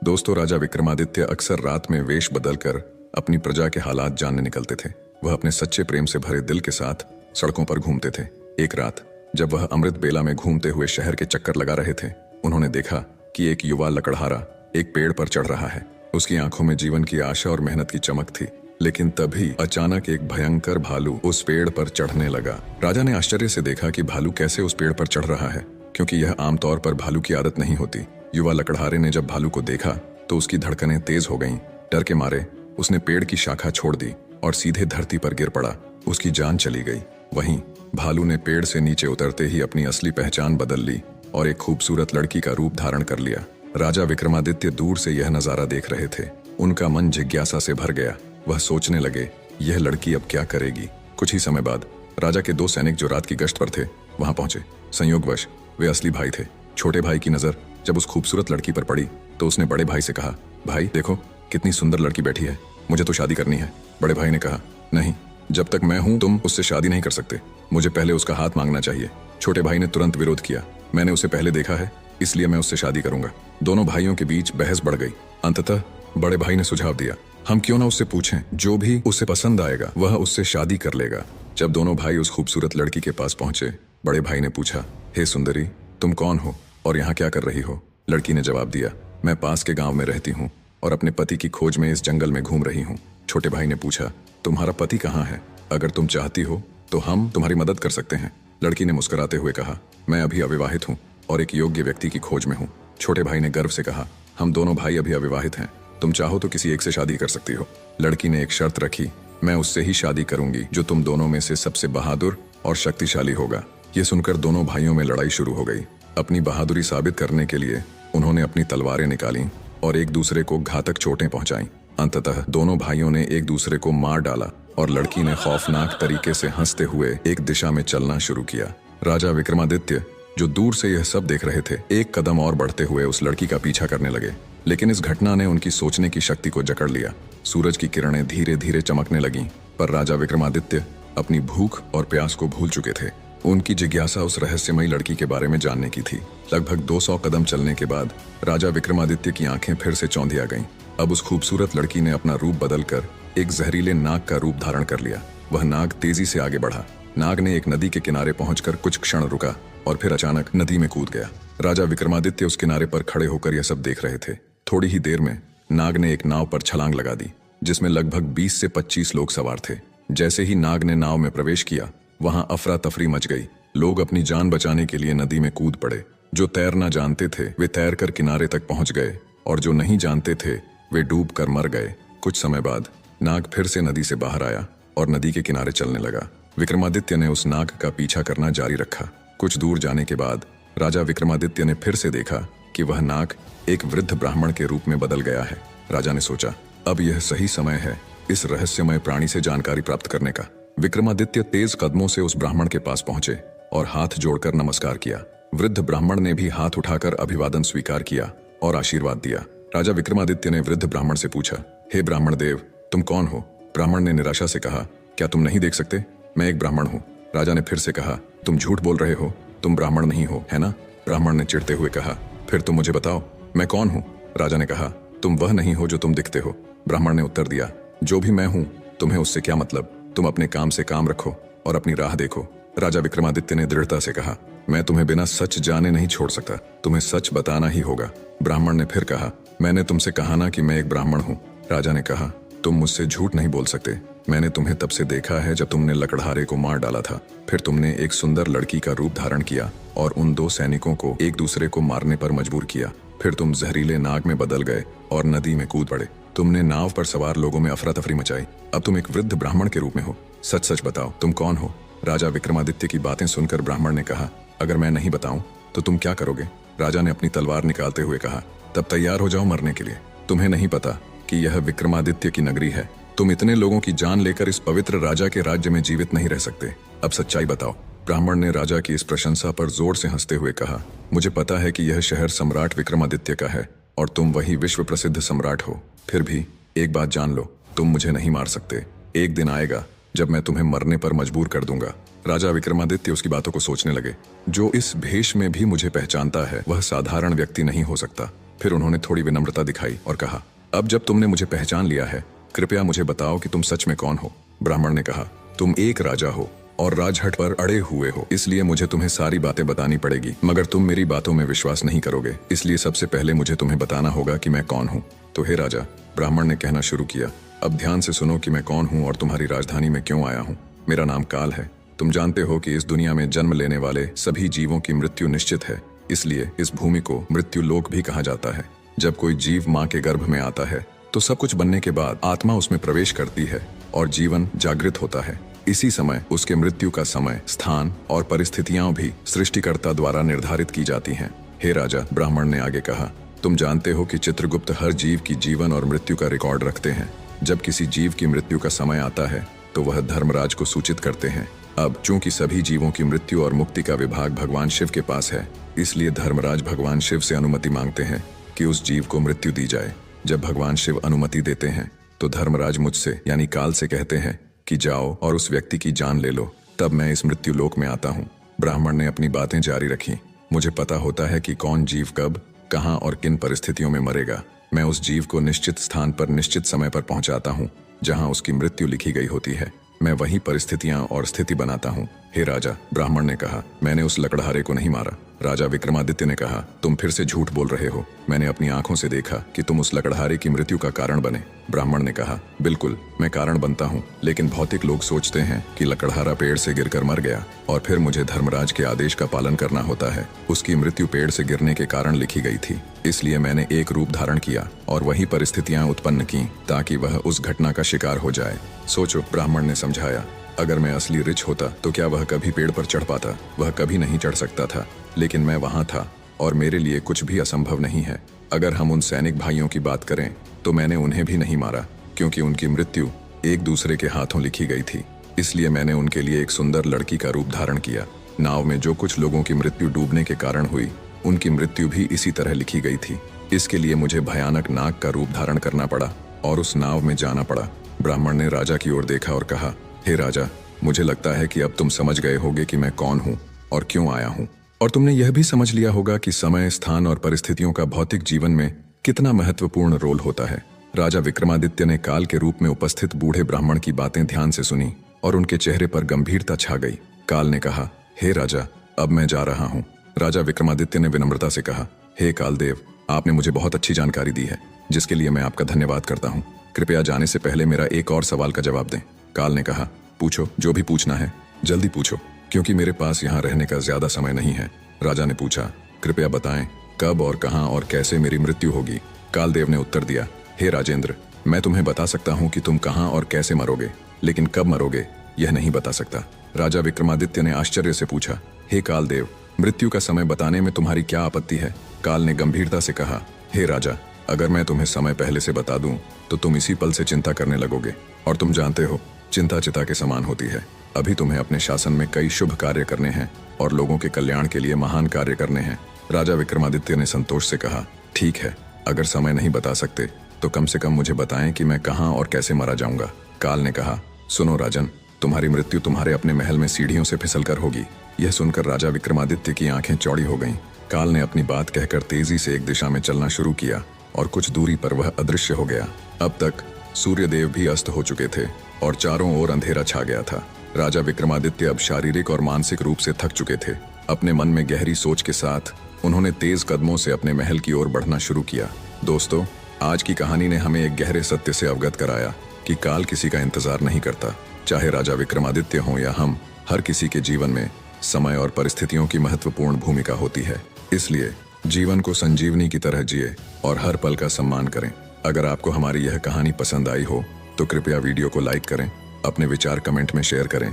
दोस्तों, राजा विक्रमादित्य अक्सर रात में वेश बदलकर अपनी प्रजा के हालात जानने निकलते थे। वह अपने सच्चे प्रेम से भरे दिल के साथ सड़कों पर घूमते थे। एक रात जब वह अमृत बेला में घूमते हुए शहर के चक्कर लगा रहे थे, उन्होंने देखा कि एक युवा लकड़हारा एक पेड़ पर चढ़ रहा है। उसकी आंखों में जीवन की आशा और मेहनत की चमक थी। लेकिन तभी अचानक एक भयंकर भालू उस पेड़ पर चढ़ने लगा। राजा ने आश्चर्य से देखा कि भालू कैसे उस पेड़ पर चढ़ रहा है, क्योंकि यह आमतौर पर भालू की आदत नहीं होती। युवा लकड़हारे ने जब भालू को देखा तो उसकी धड़कनें तेज हो गईं। डर के मारे उसने पेड़ की शाखा छोड़ दी और सीधे धरती पर गिर पड़ा। उसकी जान चली गई। वहीं भालू ने पेड़ से नीचे उतरते ही अपनी असली पहचान बदल ली और एक खूबसूरत लड़की का रूप धारण कर लिया। राजा विक्रमादित्य दूर से यह नजारा देख रहे थे। उनका मन जिज्ञासा से भर गया। वह सोचने लगे, यह लड़की अब क्या करेगी। कुछ ही समय बाद राजा के दो सैनिक जो रात की गश्त पर थे वहां पहुंचे। संयोगवश वे असली भाई थे। छोटे भाई की नजर जब उस खूबसूरत लड़की पर पड़ी तो उसने बड़े भाई से कहा, भाई देखो कितनी सुंदर लड़की बैठी है, मुझे तो शादी करनी है। बड़े भाई ने कहा, नहीं, जब तक मैं हूं तुम उससे शादी नहीं कर सकते, मुझे पहले उसका हाथ मांगना चाहिए। छोटे भाई ने तुरंत विरोध किया, मैंने उसे पहले देखा है, इसलिए मैं उससे शादी करूंगा। दोनों भाइयों के बीच बहस बढ़ गई। अंततः बड़े भाई ने सुझाव दिया, हम क्यों ना उससे पूछें, जो भी उसे पसंद आएगा वह उससे शादी कर लेगा। जब दोनों भाई उस खूबसूरत लड़की के पास पहुंचे, बड़े भाई ने पूछा, हे सुंदरी, तुम कौन हो और यहाँ क्या कर रही हो। लड़की ने जवाब दिया, मैं पास के गांव में रहती हूँ और अपने पति की खोज में इस जंगल में घूम रही हूँ। छोटे भाई ने पूछा, तुम्हारा पति कहाँ है, अगर तुम चाहती हो तो हम तुम्हारी मदद कर सकते हैं। लड़की ने मुस्कुराते हुए कहा, मैं अभी अविवाहित हूँ और एक योग्य व्यक्ति की खोज में हूँ। छोटे भाई ने गर्व से कहा, हम दोनों भाई अभी अविवाहित हैं, तुम चाहो तो किसी एक से शादी कर सकती हो। लड़की ने एक शर्त रखी, मैं उससे ही शादी करूंगी जो तुम दोनों में से सबसे बहादुर और शक्तिशाली होगा। ये सुनकर दोनों भाइयों में लड़ाई शुरू हो गई। अपनी बहादुरी साबित करने के लिए उन्होंने अपनी तलवारें निकाली और एक दूसरे को घातक चोटें पहुंचाई। अंततः दोनों भाइयों ने एक दूसरे को मार डाला और लड़की ने खौफनाक तरीके से हंसते हुए एक दिशा में चलना शुरू किया। राजा विक्रमादित्य जो दूर से यह सब देख रहे थे, एक कदम और बढ़ते हुए उस लड़की का पीछा करने लगे। लेकिन इस घटना ने उनकी सोचने की शक्ति को जकड़ लिया। सूरज की किरणें धीरे धीरे चमकने लगीं, पर राजा विक्रमादित्य अपनी भूख और प्यास को भूल चुके थे। उनकी जिज्ञासा उस रहस्यमयी लड़की के बारे में जानने की थी। लगभग 200 कदम चलने के बाद राजा विक्रमादित्य की आंखें फिर से चौंधिया गईं। अब उस खूबसूरत लड़की ने अपना रूप बदलकर एक जहरीले नाग का रूप धारण कर लिया। वह नाग तेजी से आगे बढ़ा। नाग ने एक नदी के किनारे पहुंचकर कुछ क्षण रुका और फिर अचानक नदी में कूद गया। राजा विक्रमादित्य उस किनारे पर खड़े होकर यह सब देख रहे थे। थोड़ी ही देर में नाग ने एक नाव पर छलांग लगा दी, जिसमें लगभग 20 से 25 लोग सवार थे। जैसे ही नाग ने नाव में प्रवेश किया, वहां अफरा तफरी मच गई। लोग अपनी जान बचाने के लिए नदी में कूद पड़े। जो तैरना जानते थे वे तैरकर किनारे तक पहुंच गए और जो नहीं जानते थे वे डूब कर मर गए। कुछ समय बाद नाग फिर से नदी से बाहर आया और नदी के किनारे चलने लगा। विक्रमादित्य ने उस नाग का पीछा करना जारी रखा। कुछ दूर जाने के बाद राजा विक्रमादित्य ने फिर से देखा कि वह नाग एक वृद्ध ब्राह्मण के रूप में बदल गया है। राजा ने सोचा, अब यह सही समय है इस रहस्यमय प्राणी से जानकारी प्राप्त करने का। विक्रमादित्य तेज कदमों से उस ब्राह्मण के पास पहुंचे और हाथ जोड़कर नमस्कार किया। वृद्ध ब्राह्मण ने भी हाथ उठाकर अभिवादन स्वीकार किया और आशीर्वाद दिया। राजा विक्रमादित्य ने वृद्ध ब्राह्मण से पूछा, हे ब्राह्मण देव, तुम कौन हो। ब्राह्मण ने निराशा से कहा, क्या तुम नहीं देख सकते, मैं एक ब्राह्मण हूँ। राजा ने फिर से कहा, तुम झूठ बोल रहे हो, तुम ब्राह्मण नहीं हो, है ना। ब्राह्मण ने चिढ़ते हुए कहा, फिर तुम मुझे बताओ मैं कौन हूँ। राजा ने कहा, तुम वह नहीं हो जो तुम दिखते हो। ब्राह्मण ने उत्तर दिया, जो भी मैं हूँ तुम्हें उससे क्या मतलब, तुम अपने काम से काम रखो और अपनी राह देखो। राजा विक्रमादित्य ने दृढ़ता से कहा, मैं तुम्हें बिना सच जाने नहीं छोड़ सकता, तुम्हें सच बताना ही होगा। ब्राह्मण ने फिर कहा, मैंने तुमसे कहा ना कि मैं एक ब्राह्मण हूँ। राजा ने कहा, तुम मुझसे झूठ नहीं बोल सकते, मैंने तुम्हें तब से देखा है जब तुमने लकड़हारे को मार डाला था। फिर तुमने एक सुंदर लड़की का रूप धारण किया और उन दो सैनिकों को एक दूसरे को मारने पर मजबूर किया। फिर तुम जहरीले नाग में बदल गए और नदी में कूद पड़े। तुमने नाव पर सवार लोगों में अफरा तफरी मचाई। अब तुम एक वृद्ध ब्राह्मण के रूप में हो। सच सच बताओ, तुम कौन हो। राजा विक्रमादित्य की बातें सुनकर ब्राह्मण ने कहा, अगर मैं नहीं बताऊं तो तुम क्या करोगे। राजा ने अपनी तलवार निकालते हुए कहा, तब तैयार हो जाओ मरने के लिए। तुम्हें नहीं पता कि यह विक्रमादित्य की नगरी है। तुम इतने लोगों की जान लेकर इस पवित्र राजा के राज्य में जीवित नहीं रह सकते। अब सच्चाई बताओ। ब्राह्मण ने राजा की इस प्रशंसा पर जोर से हंसते हुए कहा, मुझे पता है कि यह शहर सम्राट विक्रमादित्य का है और तुम वही विश्व प्रसिद्ध सम्राट हो। फिर भी एक बात जान लो, तुम मुझे नहीं मार सकते। एक दिन आएगा जब मैं तुम्हें मरने पर मजबूर कर दूंगा। राजा विक्रमादित्य उसकी बातों को सोचने लगे। जो इस भेष में भी मुझे पहचानता है वह साधारण व्यक्ति नहीं हो सकता। फिर उन्होंने थोड़ी विनम्रता दिखाई और कहा, अब जब तुमने मुझे पहचान लिया है, कृपया मुझे बताओ कि तुम सच में कौन हो। ब्राह्मण ने कहा, तुम एक राजा हो और राजहट पर अड़े हुए हो, इसलिए मुझे तुम्हें सारी बातें बतानी पड़ेगी, मगर तुम मेरी बातों में विश्वास नहीं करोगे, इसलिए सबसे पहले मुझे तुम्हें बताना होगा कि मैं कौन हूँ। तो हे राजा, ब्राह्मण ने कहना शुरू किया, अब ध्यान से सुनो कि मैं कौन हूँ और तुम्हारी राजधानी में क्यों आया हूँ। मेरा नाम काल है। तुम जानते हो कि इस दुनिया में जन्म लेने वाले सभी जीवों की मृत्यु निश्चित है, इसलिए इस भूमि को मृत्यु लोक भी कहा जाता है। जब कोई जीव माँ के गर्भ में आता है तो सब कुछ बनने के बाद आत्मा उसमें प्रवेश करती है और जीवन जागृत होता है। इसी समय उसके मृत्यु का समय, स्थान और परिस्थितियां भी सृष्टिकर्ता द्वारा निर्धारित की जाती हैं। हे राजा, ब्राह्मण ने आगे कहा, तुम जानते हो कि चित्रगुप्त हर जीव की जीवन और मृत्यु का रिकॉर्ड रखते हैं। जब किसी जीव की मृत्यु का समय आता है तो वह धर्मराज को सूचित करते हैं। अब चूंकि सभी जीवों की मृत्यु और मुक्ति का विभाग भगवान शिव के पास है, इसलिए धर्मराज भगवान शिव से अनुमति मांगते हैं कि उस जीव को मृत्यु दी जाए। जब भगवान शिव अनुमति देते हैं तो धर्मराज मुझसे यानी काल से कहते हैं कि जाओ और उस व्यक्ति की जान ले लो, तब मैं इस मृत्यु लोक में आता हूँ। ब्राह्मण ने अपनी बातें जारी रखी, मुझे पता होता है कि कौन जीव कब, कहाँ और किन परिस्थितियों में मरेगा। मैं उस जीव को निश्चित स्थान पर निश्चित समय पर पहुंचाता हूँ जहाँ उसकी मृत्यु लिखी गई होती है। मैं वही परिस्थितियां और स्थिति बनाता हूँ। हे राजा, ब्राह्मण ने कहा, मैंने उस लकड़हारे को नहीं मारा। राजा विक्रमादित्य ने कहा, तुम फिर से झूठ बोल रहे हो। मैंने अपनी आंखों से देखा कि तुम उस लकड़हारे की मृत्यु का कारण बने। ब्राह्मण ने कहा, बिल्कुल, मैं कारण बनता हूँ, लेकिन भौतिक लोग सोचते हैं कि लकड़हारा पेड़ से गिरकर मर गया और फिर मुझे धर्मराज के आदेश का पालन करना होता है। उसकी मृत्यु पेड़ से गिरने के कारण लिखी गई थी, इसलिए मैंने एक रूप धारण किया और वही परिस्थितियां उत्पन्न की ताकि वह उस घटना का शिकार हो जाए। सोचो, ब्राह्मण ने समझाया, अगर मैं असली रिच होता तो क्या वह कभी पेड़ पर चढ़ पाता? वह कभी नहीं चढ़ सकता था, लेकिन मैं वहां था और मेरे लिए कुछ भी असंभव नहीं है। अगर हम उन सैनिक भाइयों की बात करें तो मैंने उन्हें भी नहीं मारा, क्योंकि उनकी मृत्यु एक दूसरे के हाथों लिखी गई थी। इसलिए मैंने उनके लिए एक सुंदर लड़की का रूप धारण किया। नाव में जो कुछ लोगों की मृत्यु डूबने के कारण हुई, उनकी मृत्यु भी इसी तरह लिखी गई थी। इसके लिए मुझे भयानक नाग का रूप धारण करना पड़ा और उस नाव में जाना पड़ा। ब्राह्मण ने राजा की ओर देखा और कहा, हे राजा, मुझे लगता है कि अब तुम समझ गए होगे कि मैं कौन हूँ और क्यों आया हूँ, और तुमने यह भी समझ लिया होगा कि समय, स्थान और परिस्थितियों का भौतिक जीवन में कितना महत्वपूर्ण रोल होता है। राजा विक्रमादित्य ने काल के रूप में उपस्थित बूढ़े ब्राह्मण की बातें ध्यान से सुनी और उनके चेहरे पर गंभीरता छा गई। काल ने कहा, हे राजा, अब मैं जा रहा हूँ। राजा विक्रमादित्य ने विनम्रता से कहा, हे कालदेव, आपने मुझे बहुत अच्छी जानकारी दी है, जिसके लिए मैं आपका धन्यवाद करता हूँ। कृपया जाने से पहले मेरा एक और सवाल का जवाब दें। काल ने कहा, पूछो, जो भी पूछना है जल्दी पूछो, क्योंकि मेरे पास यहाँ रहने का ज्यादा समय नहीं है। राजा ने पूछा, कृपया बताएं कब और कहाँ और कैसे मेरी मृत्यु होगी। कालदेव ने उत्तर दिया, हे राजेंद्र, मैं तुम्हें बता सकता हूँ कि तुम कहाँ और कैसे मरोगे, लेकिन कब मरोगे यह नहीं बता सकता। राजा विक्रमादित्य ने आश्चर्य से पूछा, हे कालदेव, मृत्यु का समय बताने में तुम्हारी क्या आपत्ति है? काल ने गंभीरता से कहा, हे राजा, अगर मैं तुम्हें समय पहले से बता दूं तो तुम इसी पल से चिंता करने लगोगे, और तुम जानते हो चिंता चिता के समान होती है। अभी तुम्हें अपने शासन में कई शुभ कार्य करने हैं और लोगों के कल्याण के लिए महान कार्य करने हैं। राजा विक्रमादित्य ने संतोष से कहा, ठीक है, अगर समय नहीं बता सकते तो कम से कम मुझे बताएं कि मैं कहाँ और कैसे मारा जाऊंगा। काल ने कहा, सुनो राजन, तुम्हारी मृत्यु तुम्हारे अपने महल में सीढ़ियों से फिसलकर होगी। यह सुनकर राजा विक्रमादित्य की आंखें चौड़ी हो गईं। काल ने अपनी बात कहकर तेजी से एक दिशा में चलना शुरू किया और कुछ दूरी पर वह अदृश्य हो गया। अब तक सूर्यदेव भी अस्त हो चुके थे और चारों ओर अंधेरा छा गया था। राजा विक्रमादित्य अब शारीरिक और मानसिक रूप से थक चुके थे। अपने मन में गहरी सोच के साथ उन्होंने तेज कदमों से अपने महल की ओर बढ़ना शुरू किया। दोस्तों, आज की कहानी ने हमें एक गहरे सत्य से अवगत कराया कि काल किसी का इंतजार नहीं करता। चाहे राजा विक्रमादित्य हों या हम, हर किसी के जीवन में समय और परिस्थितियों की महत्वपूर्ण भूमिका होती है। इसलिए जीवन को संजीवनी की तरह जिए और हर पल का सम्मान करें। अगर आपको हमारी यह कहानी पसंद आई हो तो कृपया वीडियो को लाइक करें, अपने विचार कमेंट में शेयर करें।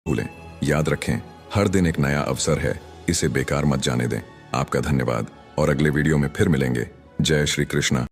भूलें, याद रखें, हर दिन एक नया अवसर है, इसे बेकार मत जाने दें। आपका धन्यवाद और अगले वीडियो में फिर मिलेंगे। जय श्री कृष्ण।